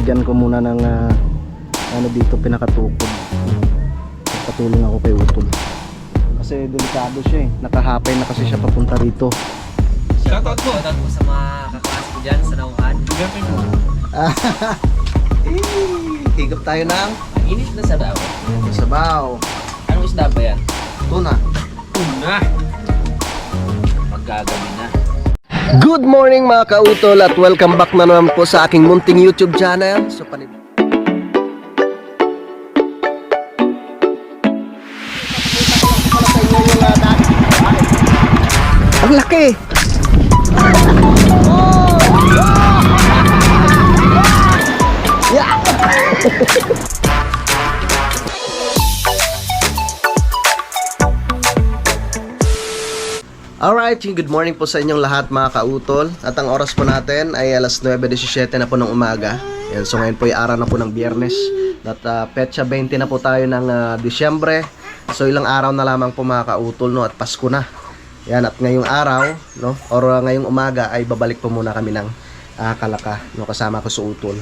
Nilagyan ko muna ng ano dito, pinakatukod. Patulong ako kay Utol. Kasi delikado siya eh. Nakahapay na kasi siya papunta rito. Shoutout po sa mga kaklase ko dyan sa Nauhan. Higop tayo ng Init na sabaw. sabaw. Anong isda ba yan? Tuna. Tuna! Maggagabi na. Good morning mga kautol at welcome back na naman po sa aking munting YouTube channel. So ang laki! Yeah! Alright, good morning po sa inyong lahat mga kautol. At ang oras po natin ay alas 9:17 na po ng umaga. Yan, so ngayon po ay araw na po ng Biyernes. At petsa 20 na po tayo ng Disyembre. So ilang araw na lamang po mga kautol, no, at Pasko na. Yan, at ngayong araw, no, or ngayong umaga ay babalik po muna kami ng Kalaka, no, kasama ko sa Utol.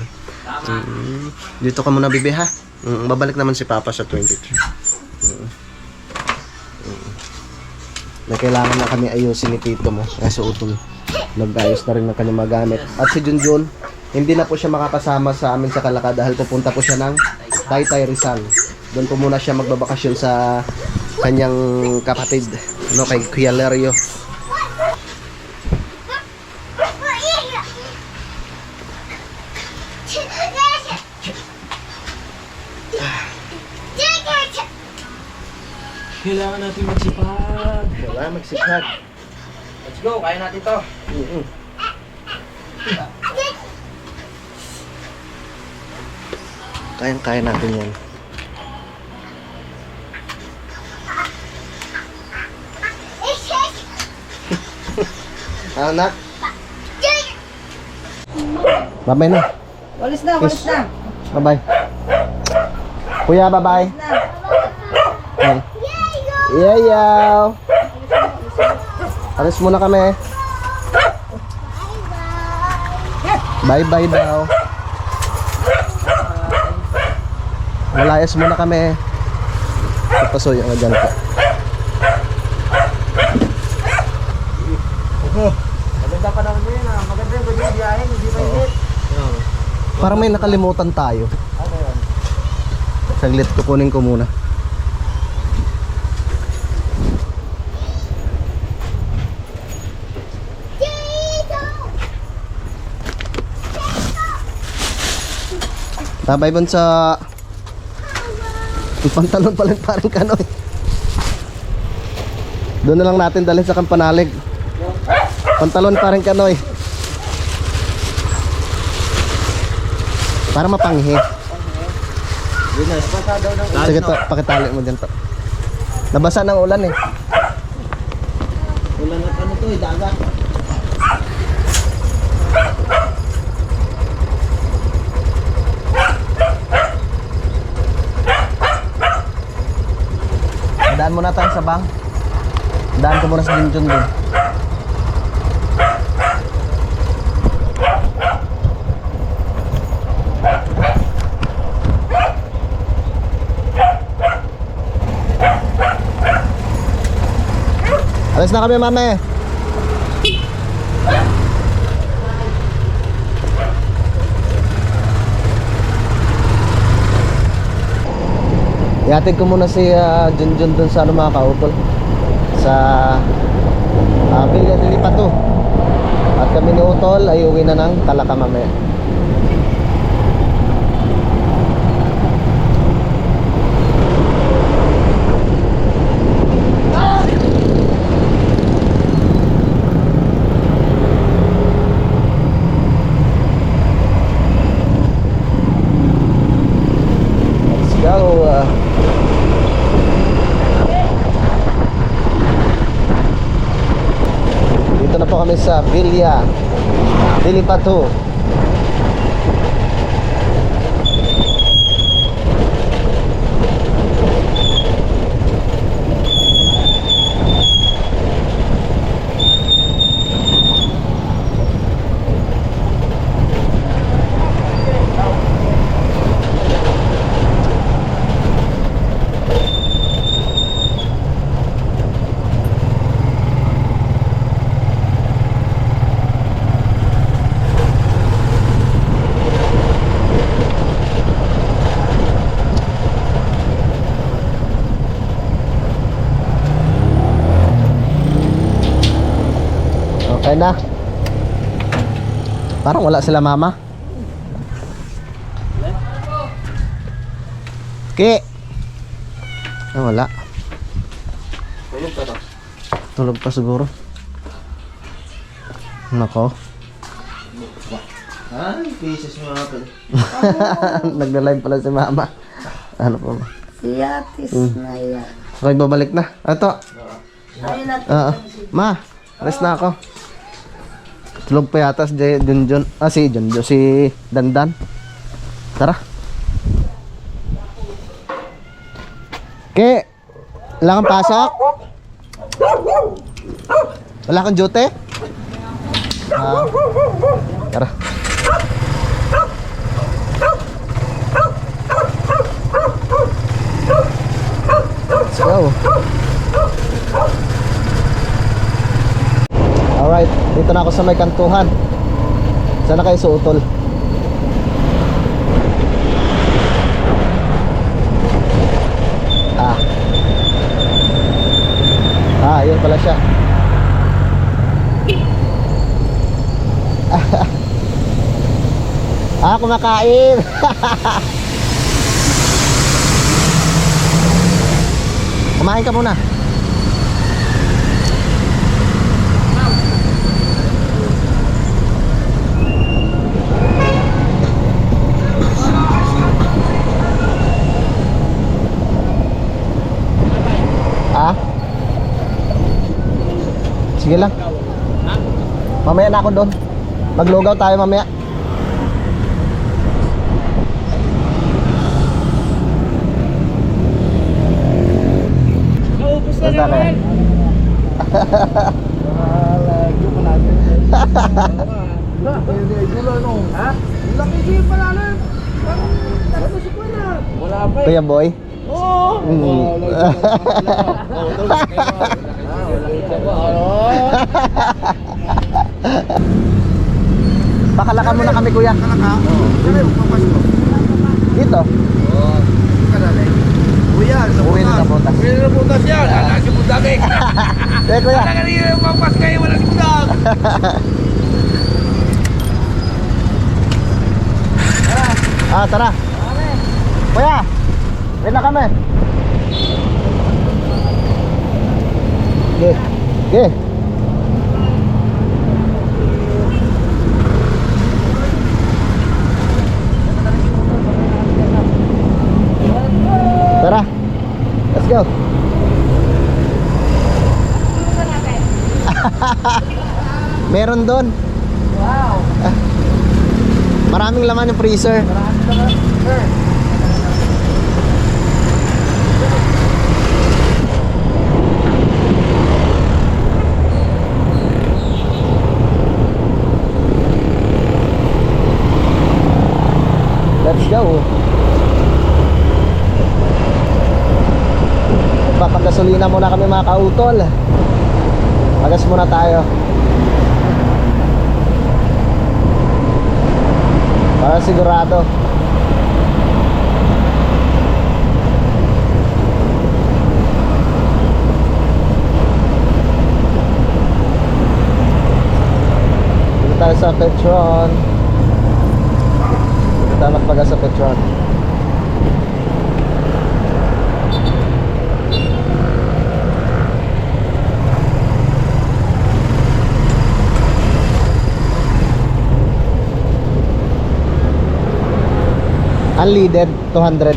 Dito ka muna bibi ha. Babalik naman si Papa sa 23. Na kailangan na kami ayusin ni Tito mo kasi Utol nag-ayos na rin ng kanyang magamit. At si Junjun, hindi na po siya makakasama sa amin sa Kalaka dahil pupunta po siya ng Taytay Rizal. Doon po muna siya magbabakasyon sa kanyang kapatid, ano, kay Kuya Lerio. Kailangan natin magsipag. Wala, magsipag. Let's go, kaya natin to. Kayang-kaya natin yan. Anak? Bye-bye na. Walis na, walis na. Bye-bye. Kuya, bye-bye. Yan. Yayaw. Alis muna kami. Bye-bye daw. Malayas muna kami. Papasoy ang dyan po. Maganda pa naman yun ah. Maganda yung gawin biyahin, hindi mainit. Parang may nakalimutan tayo. Ano yun? Saglit, kukunin ko muna. Tabay bansa. Yung pantalon pala parang kanoy. Doon na lang natin dalhin sa Kampanalig. Pantalon parang kanoy. Para mapanghi. Sige to, pakitali mo dyan to. Nabasa ng ulan eh. Ulan at ano to eh, dagat. Daan muna tayo sa bang. Daan ko muna sa Junjun din. Alis na kami, mame. Ihatid ko muna si Junjun dun sa ano mga kautol, sa Villa de Lipato. At kami ni Utol ay uwi na ng Kalaka mamaya. Let's go. Dito na po kami sa Villa de Lipato. Okay na. Parang wala sila mama. Ki. Wala. Tulog ka to. Tulog pa siguro. Nako. Ay, pieces mo ako. Nagla-live pala si mama. Ano pa ba? Siyatis na yan. Okay, babalik na. Ito. Ayun na. Ma, alis na ako. Tulog pa yata si Junjun. Si Junjun. Si Dandan. Tara. Ke, wala kang pasok? Wala kang duty? Tara. Let's go. Alright, dito na ako sa may kantuhan. Saan na kayo suutol? Yun pala siya. Kumakain. Kumain ka muna. Sige lang. Mamaya na ako doon. Maglugaw tayo mamaya. Naubos na Basta naman. Lagi pa natin. Ha? Laki siya pala na. Tapos si Kuya. Wala pa eh. Kuya boy. Oo. Pakalakan muna kami kuya. Dito. Kuya, Uwi na sa butas. Uwi na butas yan. Wala si Budag eh. Kuya. Wala kanina yung mampas kayo. Wala si Budag. Tara. Kuya. Uwi na kami. Okay. Tara. Let's go. Meron doon. Wow. Maraming laman yung freezer. Let's go. Papagasolina muna kami mga kautol. Pagas muna tayo. Para sigurado. Dito tayo sa Petron. Dito tayo magpagas sa Petron. Unleaded 200.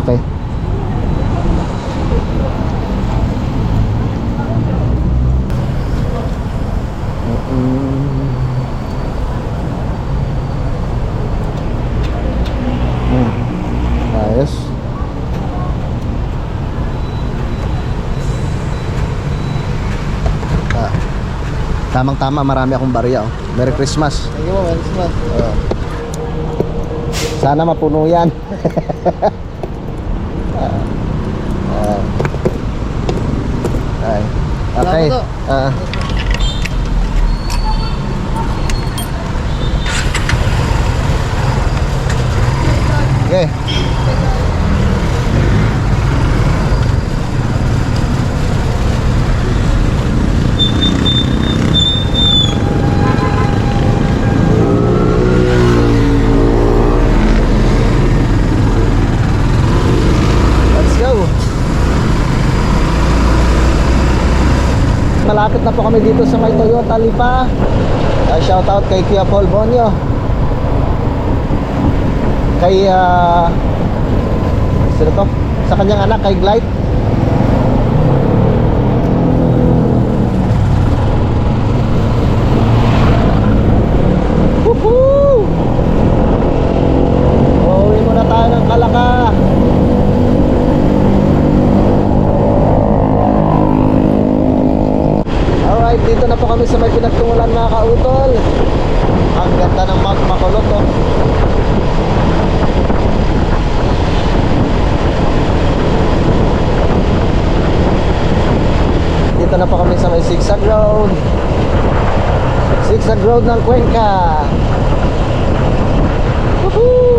Okay. Ayos. Tamang-tama, marami akong barya. Oh. Merry Christmas. Thank you po. Merry Christmas. Sana mapuno yan. Okay. Salamat po. malapit na po kami dito sa may Toyota Lipa. Shout out kay Kuya Paul Bonyo. Kay sino to? Sa kanyang anak, kay Glide. Woohoo! Uuwi muna tayo ng Kalaka. Alright, dito na po kami sa may pinagtungulan mga kautol. Ang ganda ng magmakulot, oh. Dito na po kami sa may Zigzag Road. Zigzag Road ng Cuenca. Woohoo!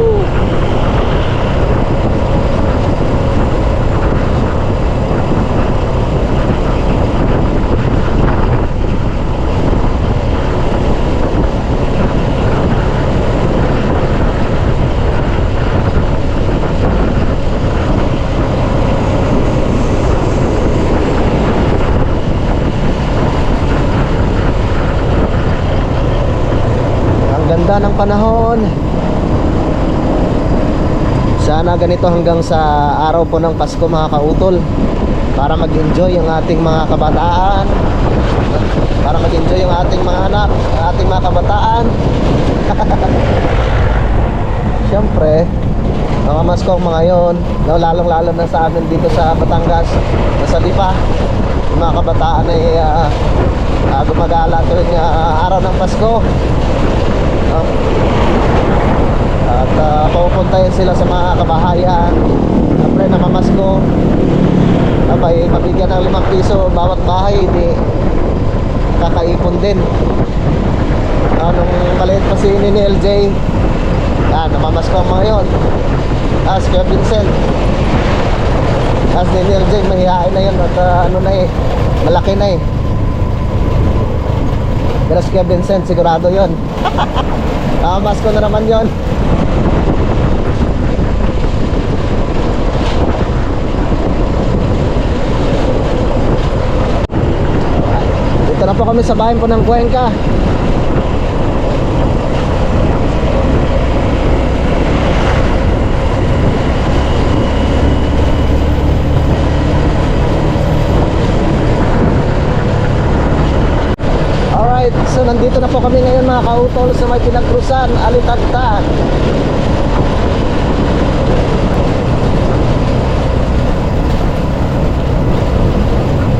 Ganda ng panahon. Sana ganito hanggang sa araw po ng Pasko mga kautol, para mag-enjoy yung ating mga kabataan, para mag-enjoy yung ating mga anak, ating mga kabataan. Siyempre mga Maskong mga yon, no, lalong lalo na sa amin dito sa Batangas, nasa Lipa, yung mga kabataan ay gumagala tuwing araw ng Pasko. At pupuntahin sila sa mga kabahayan. Siyempre namamasko, abay mabigyan ng 5 piso bawat bahay, di kakaipon din. Nung maliit pa si Nini LJ, namamasko ang mga yun. Si Kuya Vincent, si Nini LJ mahihain na yun at ano na eh, malaki na eh. Pero si Kuya Vincent sigurado yun. Masko na naman yon. Dito na po kami sa bayan po ng Cuenca. So nandito na po kami ngayon mga kautol sa may pinagkrusan, Alitagtag.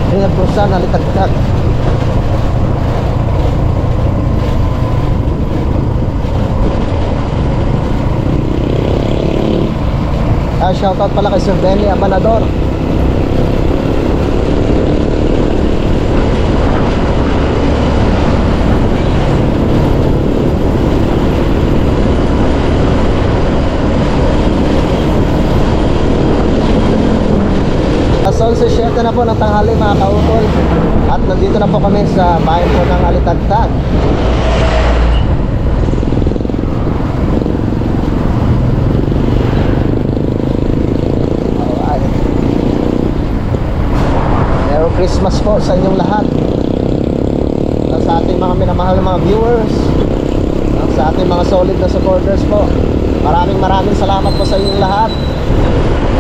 Pinagkrusan, Alitagtag. Shoutout pala kay Sir Benny Abanador. So 7 na po ng tanghali mga kautol, at nandito na po kami sa bayan po ng Alitagtag. Alright, Merry Christmas po sa inyong lahat, sa ating mga minamahal na mga viewers, sa ating mga solid na supporters po. Maraming salamat po sa inyong lahat.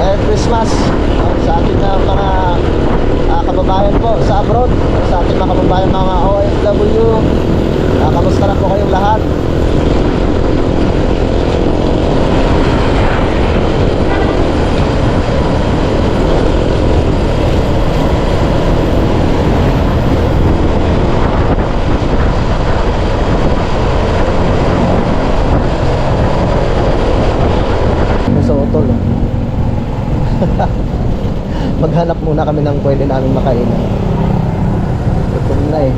Merry Christmas sa ating mga kababayan po sa abroad, sa ating mga kababayan mga OFW. Kamusta na po kayong lahat? Sa utol, maghanap muna kami ng pwede namin makainan. Gutom na eh.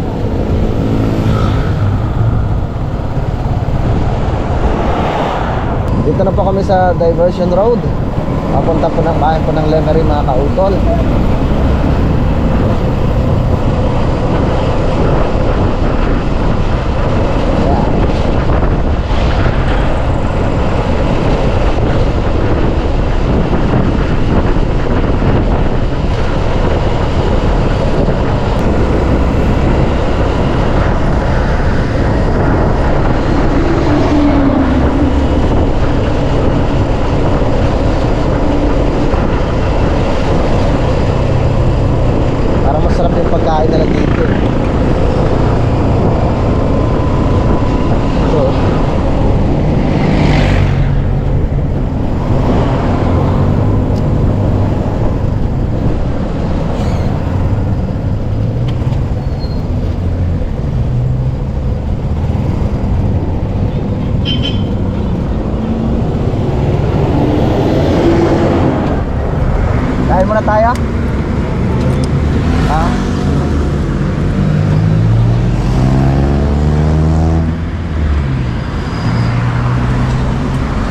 Dito na po kami sa Diversion Road, papunta po ng bayan po ng Lemery mga kautol.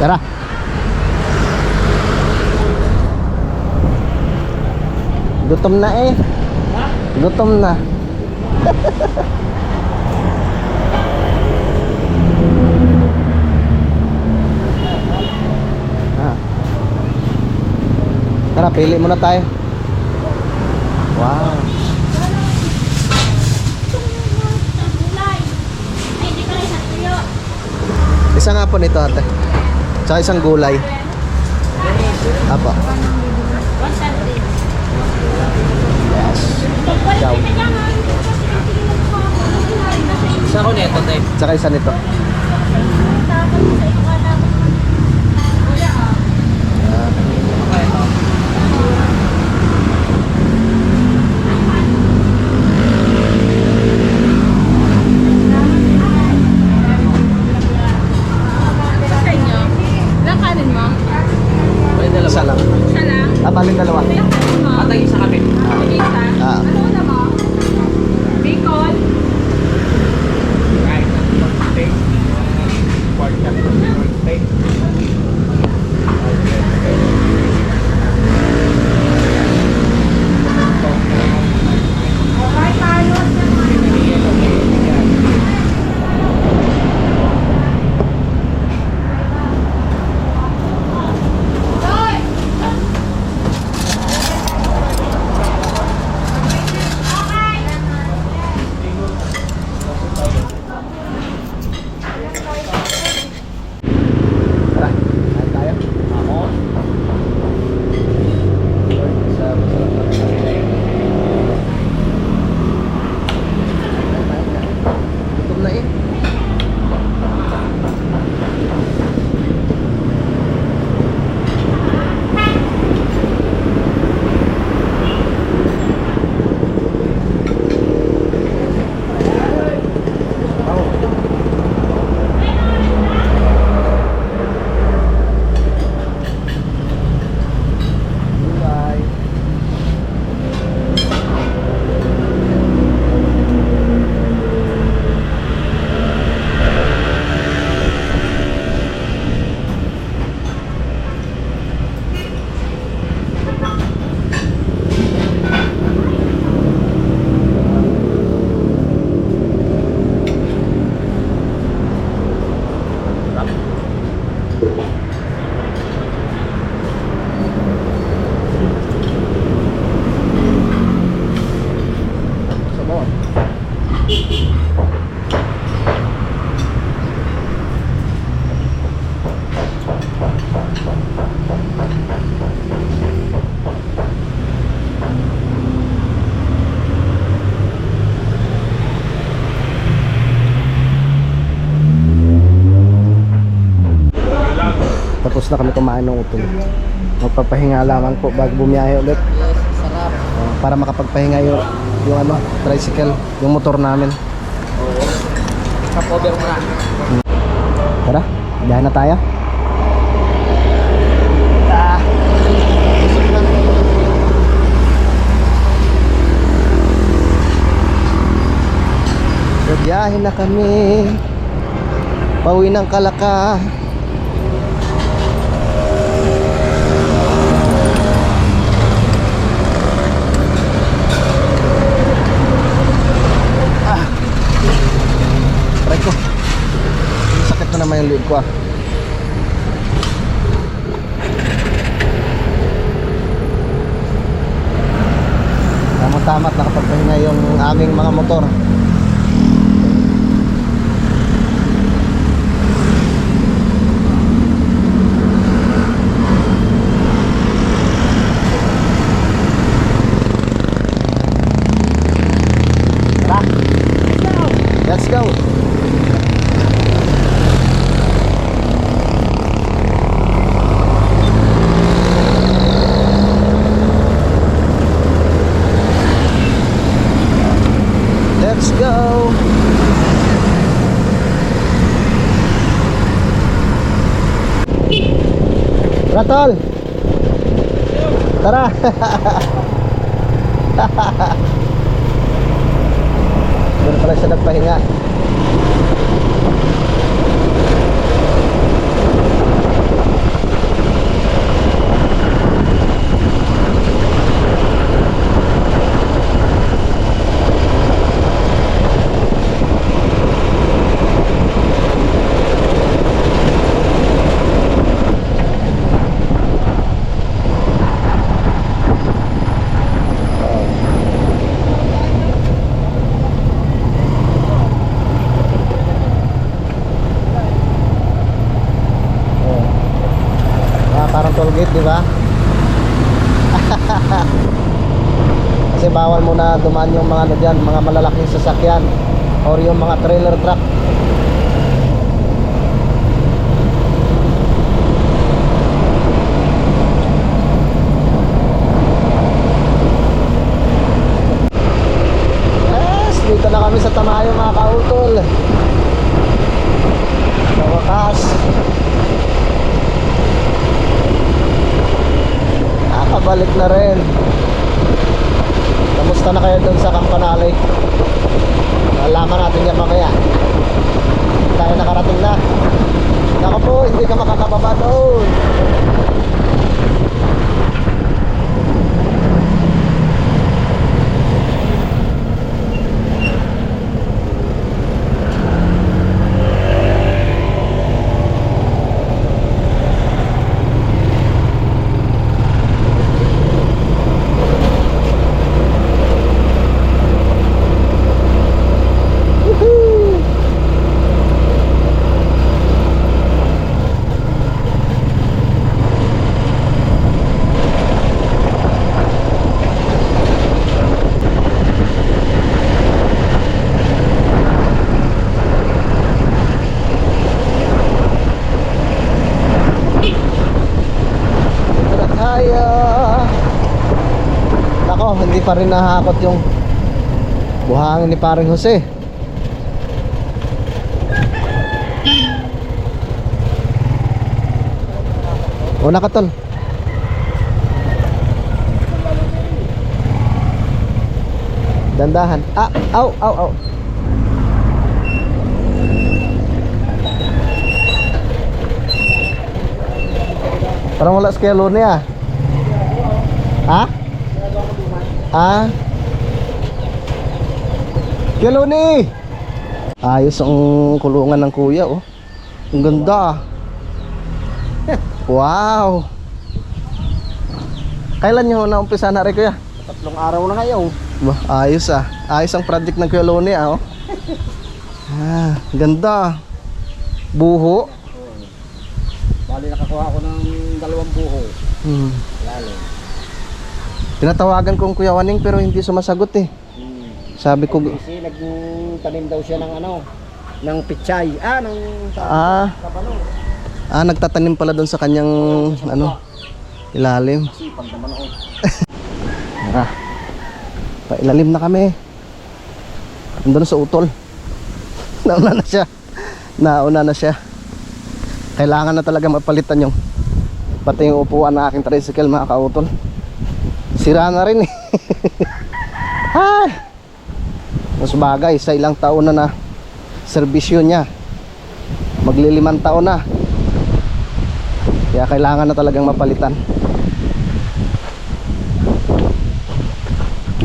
Tara. Gutom na eh. Gutom na. Ah. Tara, pili muna tayo. Wow. Isa nga po nito ate. Tsaka isang gulay. Apo. Yes. Ciao. Isa ko nito, tayo. Tsaka isa nito. Wala dalawa. Isa lang. Ah, balik dalawa. Atay isa kami. Ah. Kahit na steak. Pork chop, steak. Tara. Kain tayo. Ako. Gutom na eh. Bye. Sabon. Tapos na kami kumain ng utol. Magpapahinga lamang po bago bumiyahe ulit. Yes, sarap. Para makapagpahinga yung ano, tricycle, yung motor namin. Stop-over mo na. Tara, biyahe na tayo. Ah. Biyahe na kami. Pauwi ng Kalaka. Try ko. Sakit na naman yung leeg ko ah. Tama-tama at nakapagpahinga yung aming mga motor. Tara. Let's go. Let's go. Ratol. Tara. Doon pala siya nagpahinga. di ba? Kasi bawal muna dumaan yung mga ano dyan, mga malalaking sasakyan or yung mga trailer truck. Yes, dito na kami sa Tamayo mga kautol. Sa wakas. Nakabalik na rin. Kamusta na kayo dun sa Campanale? Malaman natin yan mamaya. Tayo nakarating na. Naku po, hindi ka makakababa doon. Hindi pa rin nahakot yung buhangin ni paring Jose. Una ka tol. Dandahan. Ah, aw, aw, aw. Parang wala skelo niya. Ha? Ah. Kilo ni. Ayos ang kulungan ng kuya, oh. Ang ganda. Wow. Kailan nyo na-umpisa na rin, kuya? 3 araw na ngayon. Bah, ayos ah. Ayos ang project ng Kuya Loni, ah, oh. Ah, ganda. Buho. Bali nakakuha ko ng 2 buho. Lalo. Tinatawagan ko ang Kuya Waning pero hindi sumasagot eh. Sabi ko, Kasi nagtanim daw siya ng ano, ng pichay. Ng kabano. Nagtatanim pala doon sa kanyang ano, ilalim. Sipag naman ako. Tara. Pailalim na kami. Andun sa utol. Nauna na siya. Nauna na siya. Kailangan na talaga mapalitan yung pati yung upuan ng aking tricycle, mga kautol. Sira na rin eh. Ay! Mas bagay sa ilang taon na serbisyo niya. Magli5 taon na. Kaya kailangan na talagang mapalitan.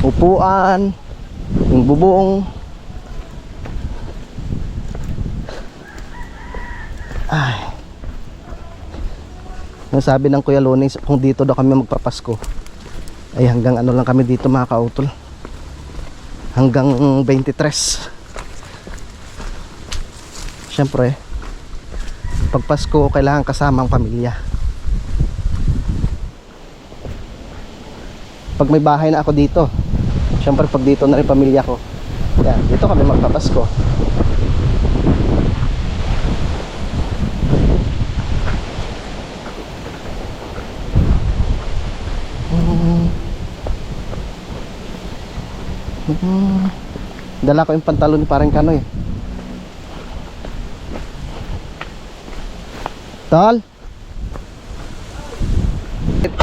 Upuan, yung bubong. Ay. Nasabi ng Kuya Loni kung dito daw kami magpapasko. Ay hanggang ano lang kami dito, mga kautol. Hanggang 23. Siyempre, pag Pasko kailangan kasama ang pamilya. Pag may bahay na ako dito, siyempre pag dito na rin pamilya ko, yan, dito kami magpapasko. Dala ko yung pantalon ni parang Kanoy. Tol.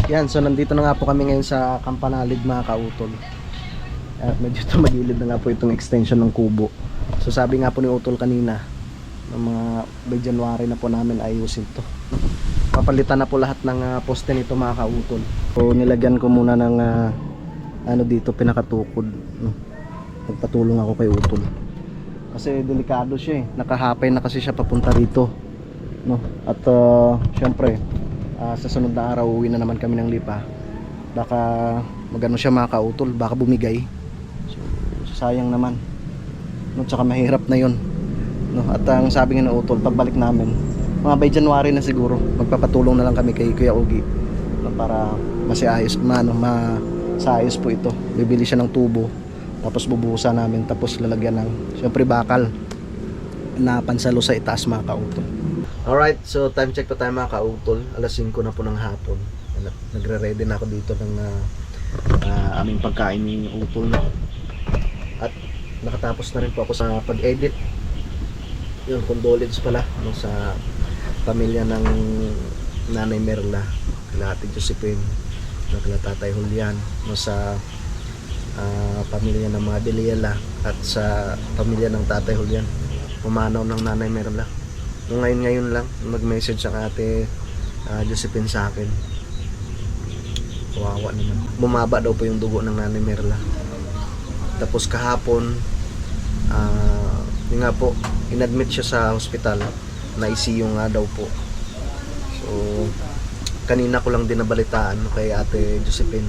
Yan, so nandito na nga po kami ngayon sa Campanalid, mga kautol. At medyo tumagilid na nga po itong extension ng kubo. So sabi nga po ni Utol kanina, ng mga by January na po namin ayusin to. Papalitan na po lahat ng poste nito, mga kautol. So nilagyan ko muna ng ano dito, pinakatukod. Nagpatulong ako kay Utol. Kasi delikado siya eh. Nakahapay na kasi siya papunta rito. No? At syempre, sa sunod na araw uwi na naman kami ng Lipa. Baka magano siya, mga kautol, baka bumigay. So sayang naman. No, tsaka mahirap na 'yon. No, at ang sabi nga ng Utol, pagbalik namin, mga by January na siguro, magpapatulong na lang kami kay Kuya Ogi. para masayos po ito. Bibili siya ng tubo, tapos bubuhusan namin, tapos lalagyan ng syempre bakal na pansalo sa itaas mga kautol. Alright, so time check pa tayo mga kautol. Alas 5 na po ng hapon. Nagre-ready na ako dito ng aming pagkain ni utol. At nakatapos na rin po ako sa pag-edit. Yun, condolence pala sa pamilya ng Nanay Merla, kila Ate Josephine, kila Tatay Julian, sa pamilya ng mga Deliela, at sa pamilya ng Tatay Julian, pumanaw ng Nanay Merla. Ngayon lang mag-message ang Ate Josephine sa akin. Kawawa naman. Bumaba daw po yung dugo ng Nanay Merla. Tapos kahapon, yun nga po, inadmit siya sa hospital na ICU nga daw po. So kanina ko lang din nabalitaan kay Ate Josephine,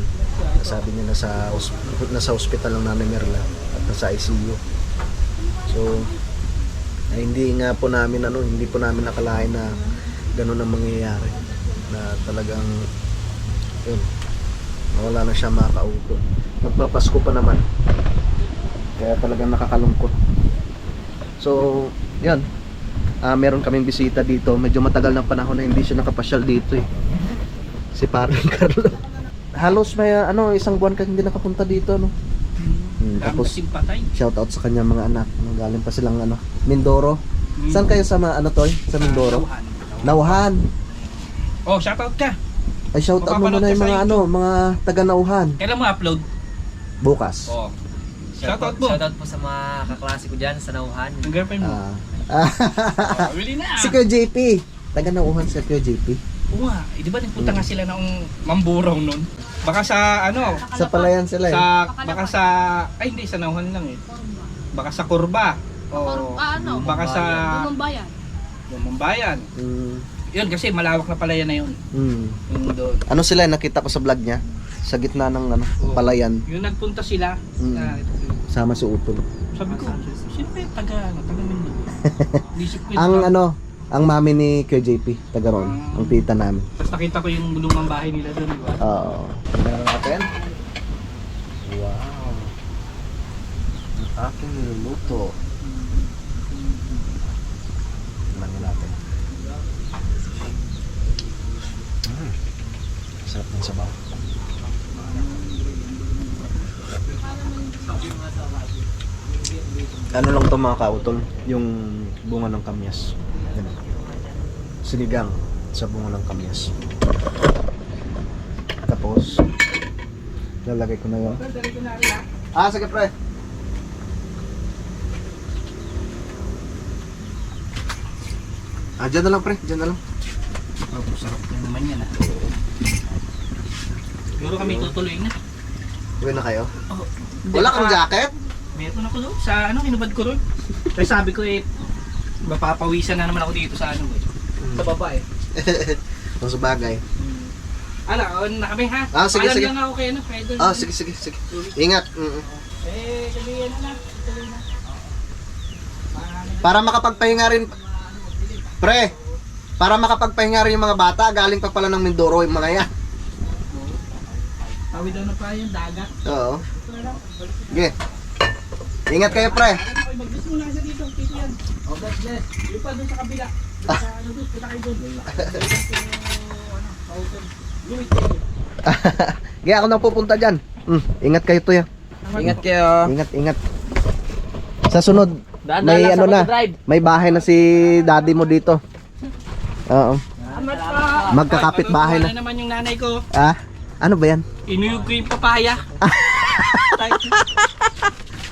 sabi niya nasa hospital ng Nanay Merla at nasa ICU. So hindi po namin nakalain na gano'n ang mangyayari, na talagang yun, wala na siya makauto. Magpapasko pa naman, kaya talagang nakakalungkot. So yun, meron kaming bisita dito. Medyo matagal ng panahon na hindi siya nakapasyal dito si Paring Carlo. Halos may isang buwan ka hindi nakapunta dito tapos shoutout sa kanya mga anak. Galing pa silang Mindoro. Saan kayo sa sa Mindoro? Nauhan. Oh, shoutout ka. Ay, shoutout mo muna yung mga mga taga Nauhan. Kailan mo upload? Bukas. Oh. Shoutout mo. Shoutout po sa mga kaklase ko dyan sa Nauhan. Yung girlfriend mo. Really na. Si Kuya JP. Taga Nauhan si Kuya JP. Oo nga. Di ba nagpunta nga sila ng Mamburong nun? Baka sa sa Palayan sila ay hindi, sa Nauhan lang baka sa Kurba. O baka sa Lumumbayan. Yun, kasi malawak na palayan na yun. Yung doon. Ano sila, nakita ko sa vlog niya sa gitna ng Palayan. Yung nagpunta sila sama si Utol. sabi ko, siyempre taga Mindoro. Ang mami ni Kuya JP, taga ron, ang tita namin. Tapos nakita ko yung lumang bahay nila doon, di ba? Oo. Meron natin. Wow. Ang aking niluluto. Tingnan natin. Sarap ng sabaw. Ano lang to mga kautol, yung bunga ng kamyas. Yan. Sinigang sa bunga ng kamyas. Tapos lalagay ko na yun. Sige pre. Dyan na lang pre, dyan na lang. Sarap na naman yan Siguro kami tutuloy na. Uwi na kayo? Wala kang jacket? Meron ako doon sa hinubad ko ron. Kasi sabi ko mapapawisan na naman ako dito sa sa baba Kung sa bagay. Na kami ha? Sige, sige. Lang ako kayo Pedro. Sige. Ingat. Sabihin na. Para makapagpahinga rin, pre, para makapagpahinga rin yung mga bata, galing pa pala ng Mindoro yung mga yan. Tawid daw na pa yung dagat. Oo. Sige. Ingat kayo pre. Mag-bless muna siya dito. Yan. God bless. Yung pa doon sa kabila. Kita kayo doon. Sige, ako nang pupunta dyan. Ingat kayo to ya. Ingat kayo. Ingat. Sa sunod, may may bahay na si daddy mo dito. Oo. Magkakapit bahay na. Naman yung nanay ko. Ano ba yan? Inuyog ko yung papaya.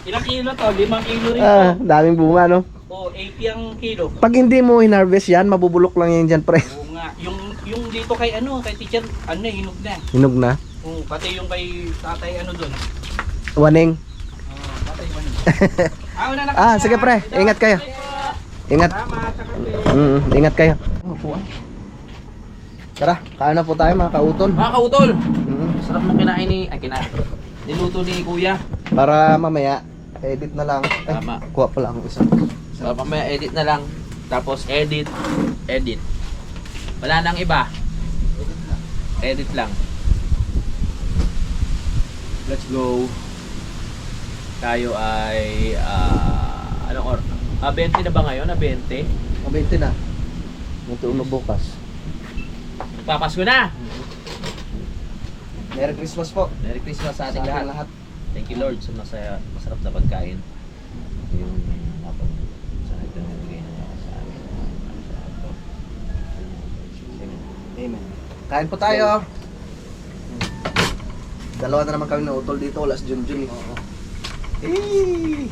Ilang kilo to? 5 kilo rin to. Daming bunga no? Oo, 80 ang kilo. Pag hindi mo hinarvest yan, mabubulok lang yan dyan pre. Oo nga. Yung dito kay kay teacher, hinog na. Hinog na? Oo, pati yung kay tatay doon. Waning. Tatay waning. Sige pre, ingat kayo. Ingat. Ingat kayo. Tara, kain na po tayo mga kautol. Mga kautol! Sarap ng niluto ni kuya. Para mamaya, edit na lang. Tama. Kuha pala ang isa. So, mamaya edit na lang. Tapos edit. Wala nang iba. Edit lang. Let's go. Tayo ay anong 20 na ba ngayon? 20? Mabente na. Ito ulo bukas. Papasko na. Merry Christmas po. Merry Christmas sa Sa ating ating lahat. Thank you Lord sa masarap na pagkain. Yung sa ito na bigay na sa amin. Amen. Kain po tayo. Dalawa na naman kami na utol dito. Last June.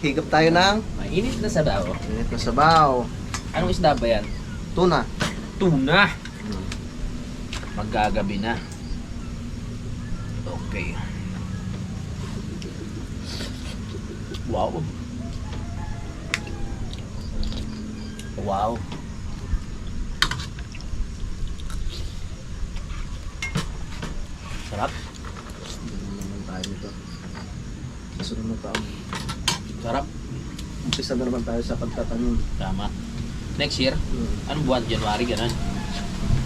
Higap tayo ng Mainit na sabaw. init na sabaw. Anong isda ba yan? Tuna. Tuna. Maggagabi na. Okay. Wow. Wow. Sarap. Naman tayo dito. Susunod na taon. Sarap. Umpisa na naman tayo sa pagtatanim. Tama. Next year? Anong buwan? January, ganun?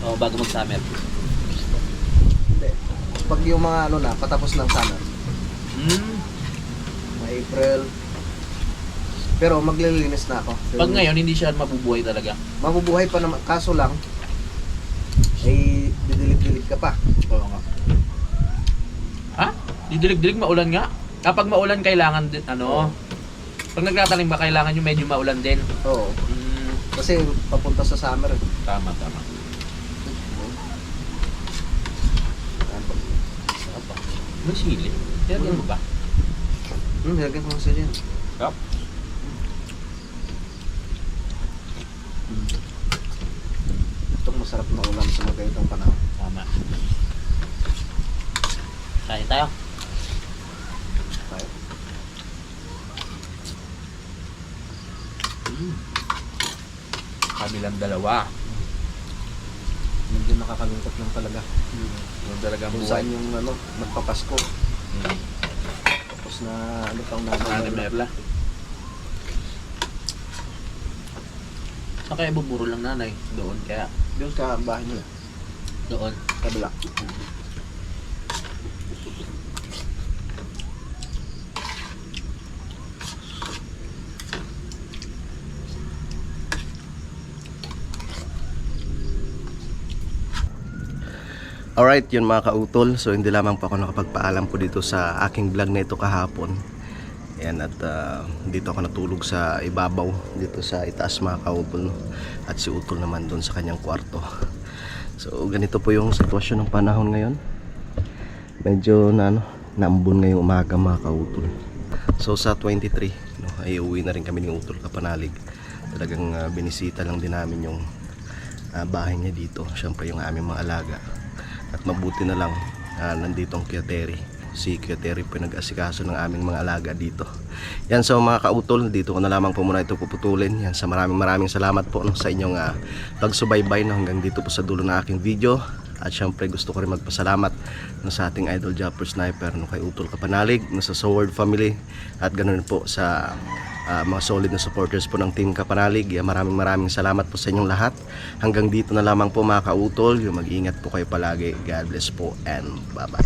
O bago mag-summer? Hindi. Pag yung mga ano na, patapos ng summer. Mga April. Pero maglilinis na ako. Pag ngayon, hindi siya mabubuhay talaga. Mabubuhay pa naman. Kaso lang, ay didilig-dilig ka pa. Oo nga. Ha? Didilig-dilig, maulan nga? Kapag maulan, kailangan din, pag nagtatanim ba, kailangan yung medyo maulan din. Oo. Kasi papunta sa summer. Tama. May sili. Kaya mo ba? Lagyan ko lang sa dyan. Yup. Itong masarap na ulam sa mga ganitong panahon. Tama. Kain tayo. Tayo. Kami lang dalawa. Medyo nakakalungkot lang talaga. Yung talagang Kung buhay. saan yung magpapasko. Tapos na pang Nanay Merla. Saan kaya buburo lang nanay? Doon kaya. Doon ka bahay nila. Doon. Kabila. Alright, yun mga kautol. So hindi lamang po ako nakapagpaalam po dito sa aking vlog na ito kahapon. Ayan, at dito ako natulog sa ibabaw, dito sa itaas mga kautol. At si utol naman doon sa kanyang kwarto. So ganito po yung sitwasyon ng panahon ngayon. Medyo naambon ngayong umaga mga kautol. So sa 23, ay uwi na rin kami ni Utol Kapanalig. Talagang binisita lang din namin yung bahay niya dito. Siyempre yung aming mga alaga. At mabuti na lang nandito ang Kyoteri. Si Kyoteri po nag-asikaso ng aming mga alaga dito. Yan, so mga kautol, dito ko na lamang po muna ito puputulin. Yan, sa maraming salamat po sa inyong pagsubaybay hanggang dito po sa dulo ng aking video. At syempre gusto ko rin magpasalamat sa ating idol Japper Sniper, kay Utol Kapanalig, sa Sword Family, at ganoon po sa mga solid na supporters po ng Team Kapanalig. Maraming salamat po sa inyong lahat. Hanggang dito na lamang po mga kautol. Mag-ingat po kayo palagi. God bless po and bye bye.